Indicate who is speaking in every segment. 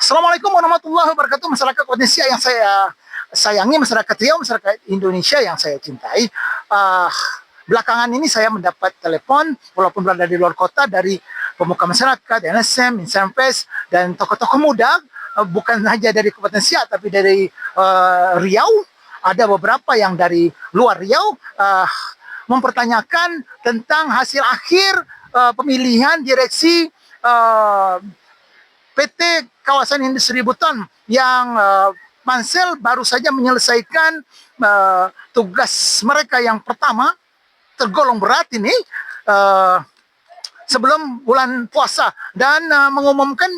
Speaker 1: Assalamualaikum warahmatullahi wabarakatuh. Masyarakat Indonesia yang saya sayangi, masyarakat Riau, masyarakat Indonesia yang saya cintai. Uh, Belakangan ini saya mendapat telepon, walaupun berada di luar kota, dari pemuka masyarakat, LSM, Insan Pers, dan tokoh-tokoh muda, bukan saja dari Kabupaten Siak, tapi dari Riau. Ada beberapa yang dari luar Riau mempertanyakan tentang hasil akhir pemilihan direksi PT Kawasan Industri Buton yang Pansel baru saja menyelesaikan tugas mereka yang pertama, tergolong berat ini, sebelum bulan puasa, dan mengumumkan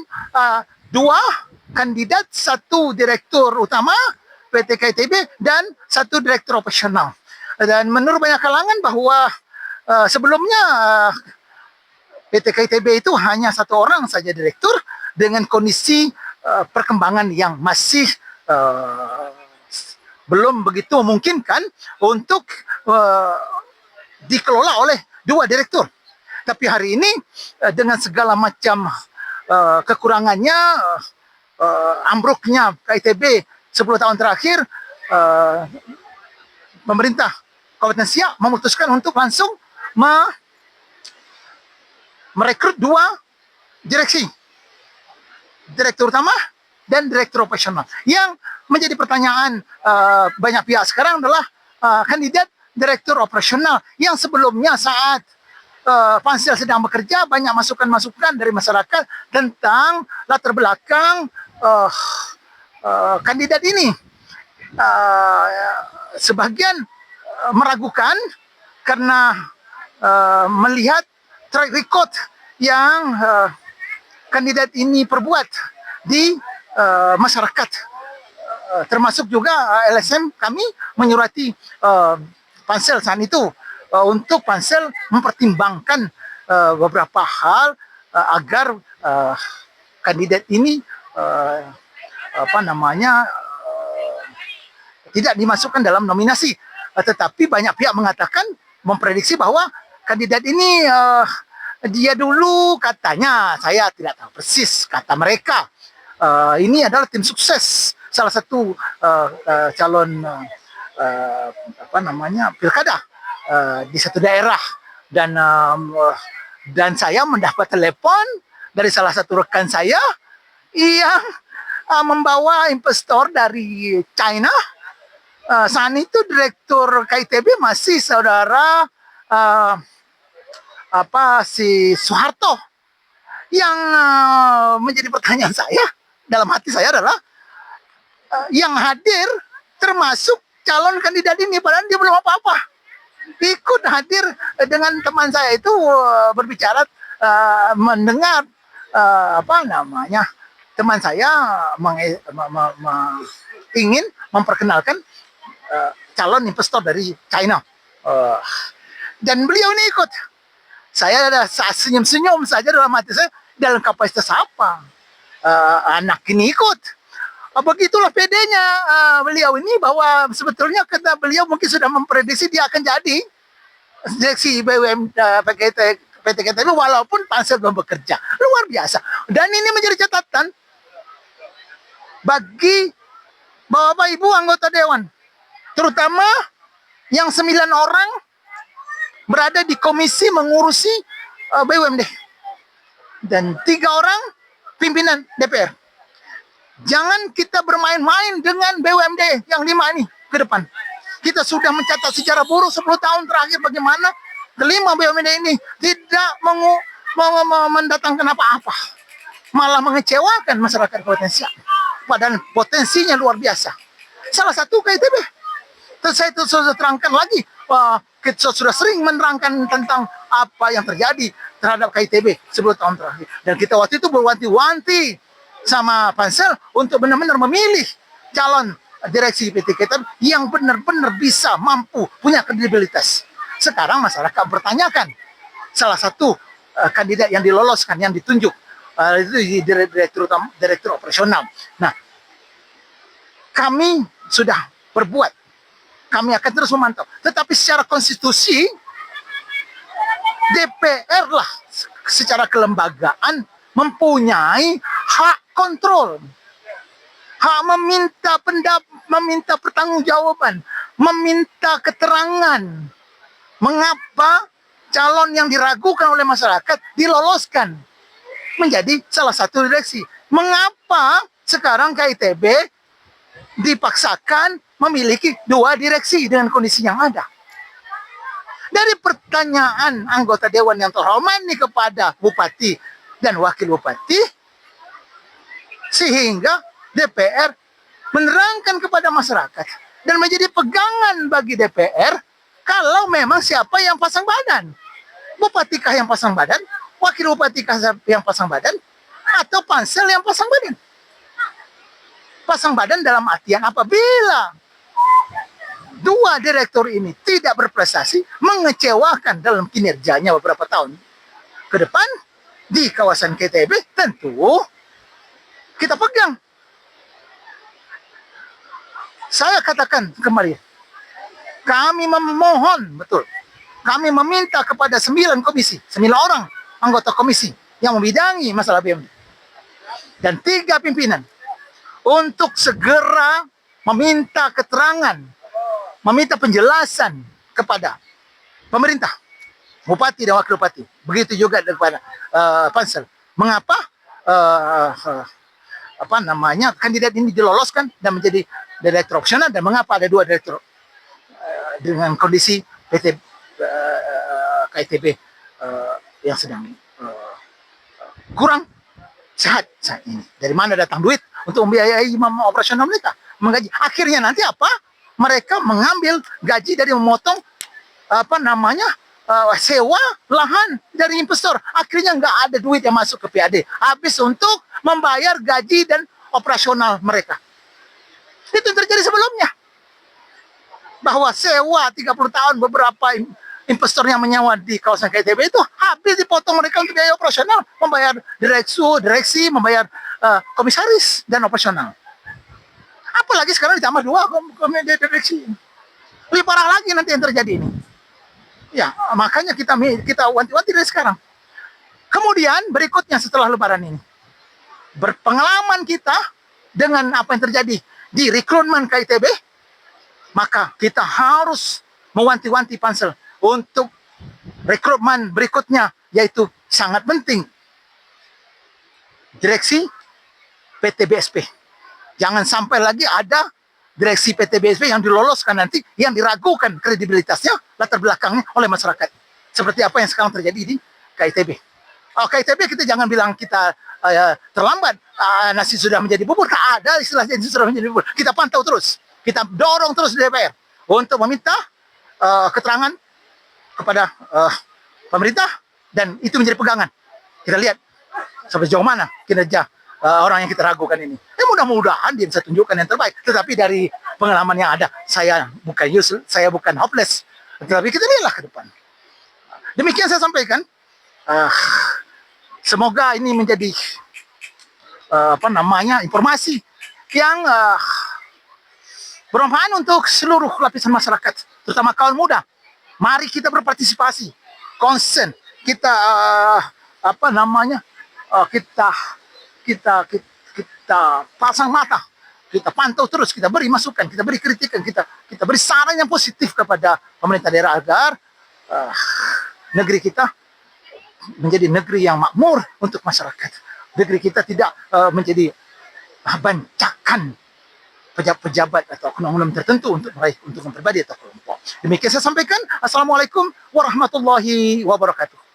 Speaker 1: dua kandidat, satu direktur utama PT KTB dan satu direktur operasional. Dan menurut banyak kalangan bahwa sebelumnya PT KTB itu hanya satu orang saja direktur, dengan kondisi perkembangan yang masih belum begitu memungkinkan untuk dikelola oleh dua direktur. Tapi hari ini dengan segala macam kekurangannya, ambruknya KITB 10 tahun terakhir, pemerintah Kabupaten Siak memutuskan untuk langsung merekrut dua direksi, direktur utama dan direktur operasional. Yang menjadi pertanyaan banyak pihak sekarang adalah kandidat direktur operasional yang sebelumnya saat Pansel sedang bekerja, banyak masukan-masukan dari masyarakat tentang latar belakang kandidat ini. Sebagian meragukan karena melihat track record yang kandidat ini perbuat di masyarakat, termasuk juga LSM kami menyurati Pansel saat itu untuk Pansel mempertimbangkan beberapa hal agar kandidat ini tidak dimasukkan dalam nominasi. Tetapi banyak pihak mengatakan, memprediksi bahwa kandidat ini dia dulu katanya, saya tidak tahu persis kata mereka, ini adalah tim sukses salah satu calon pilkada di satu daerah, dan saya mendapat telepon dari salah satu rekan saya yang membawa investor dari China. Saat itu direktur KITB masih saudara si Soeharto. Yang menjadi pertanyaan saya dalam hati saya adalah yang hadir termasuk calon kandidat ini, padahal dia belum apa-apa. Ikut hadir dengan teman saya itu berbicara, mendengar teman saya ingin memperkenalkan calon investor dari China, dan beliau ini ikut. Saya ada senyum-senyum saja dalam hati saya, dalam kapasitas apa anak ini ikut. Begitulah pedenya beliau ini, bahwa sebetulnya kata beliau mungkin sudah memprediksi dia akan jadi direksi BUMN PT KTB walaupun Pansel belum bekerja. Luar biasa. Dan ini menjadi catatan bagi Bapak Ibu anggota Dewan, terutama yang 9 orang berada di komisi mengurusi BUMD dan 3 orang pimpinan DPR. Jangan kita bermain-main dengan BUMD yang 5 ini ke depan. Kita sudah mencatat sejarah buruk 10 tahun terakhir bagaimana kelima BUMD ini tidak mendatangkan apa-apa, malah mengecewakan masyarakat Kabupaten Siak. Padahal potensinya luar biasa. Salah satu KITB. Terus saya sudah terangkan lagi, kita sudah sering menerangkan tentang apa yang terjadi terhadap KITB 10 tahun terakhir. Dan kita waktu itu berwanti-wanti sama Pansel untuk benar-benar memilih calon direksi PT KTB yang benar-benar bisa, mampu, punya kredibilitas. Sekarang masyarakat bertanyakan salah satu kandidat yang diloloskan, yang ditunjuk, itu direktur operasional. Nah, kami sudah berbuat, kami akan terus memantau. Tetapi secara konstitusi, DPR lah secara kelembagaan mempunyai hak kontrol, hak meminta pertanggungjawaban, meminta keterangan mengapa calon yang diragukan oleh masyarakat diloloskan menjadi salah satu direksi. Mengapa sekarang KITB dipaksakan memiliki 2 direksi dengan kondisi yang ada? Dari pertanyaan anggota Dewan yang terhormat ini kepada Bupati dan Wakil Bupati, sehingga DPR menerangkan kepada masyarakat dan menjadi pegangan bagi DPR kalau memang siapa yang pasang badan. Bupatikah yang pasang badan, Wakil Bupatikah yang pasang badan, atau pansel yang pasang badan. Pasang badan dalam artian apabila 2 direktur ini tidak berprestasi, mengecewakan dalam kinerjanya beberapa tahun ke depan di kawasan KTB, tentu kita pegang. Saya katakan kembali, kami memohon, betul, kami meminta kepada 9 komisi, 9 orang anggota komisi yang membidangi masalah BUMD dan 3 pimpinan untuk segera meminta keterangan, meminta penjelasan kepada pemerintah, bupati dan wakil bupati. Begitu juga kepada pansel. Mengapa kandidat ini diloloskan dan menjadi direktur opsional, dan mengapa ada 2 direktur dengan kondisi KITB yang sedang kurang sehat saat ini. Dari mana datang duit untuk membiayai operasional mereka, menggaji? Akhirnya nanti apa? Mereka mengambil gaji dari memotong sewa lahan dari investor. Akhirnya nggak ada duit yang masuk ke PAD, habis untuk membayar gaji dan operasional mereka. Itu yang terjadi sebelumnya, bahwa sewa 30 tahun beberapa investor yang menyewa di kawasan KTB itu habis dipotong mereka untuk biaya operasional, membayar direksi, membayar komisaris dan operasional. Apalagi sekarang ditambah 2 direksi. Lebih parah lagi nanti yang terjadi ini. Ya, makanya kita wanti-wanti dari sekarang. Kemudian berikutnya setelah Lebaran ini, berpengalaman kita dengan apa yang terjadi di rekrutmen KITB, maka kita harus mewanti-wanti pansel untuk rekrutmen berikutnya, yaitu sangat penting direksi PT BSP. Jangan sampai lagi ada direksi PT BSP yang diloloskan nanti, yang diragukan kredibilitasnya, latar belakangnya oleh masyarakat. Seperti apa yang sekarang terjadi di KITB. KITB kita jangan bilang kita terlambat, nasi sudah menjadi bubur. Tak ada istilah nasi sudah menjadi bubur. Kita pantau terus, kita dorong terus di DPR untuk meminta keterangan kepada pemerintah, dan itu menjadi pegangan. Kita lihat sampai sejauh mana kinerja orang yang kita ragukan ini. Mudah-mudahan dia bisa tunjukkan yang terbaik. Tetapi dari pengalaman yang ada, saya bukan useless, saya bukan hopeless. Tetapi kita lihatlah ke depan. Demikian saya sampaikan. Semoga ini menjadi informasi yang bermanfaat untuk seluruh lapisan masyarakat, terutama kaum muda. Mari kita berpartisipasi, konsen, kita kita pasang mata, kita pantau terus, kita beri masukan, kita beri kritikan, kita beri saran yang positif kepada pemerintah daerah agar negeri kita menjadi negeri yang makmur untuk masyarakat. Negeri kita tidak menjadi bancakan pejabat atau oknum-oknum tertentu untuk meraih keuntungan pribadi atau kelompok. Demikian saya sampaikan. Assalamualaikum warahmatullahi wabarakatuh.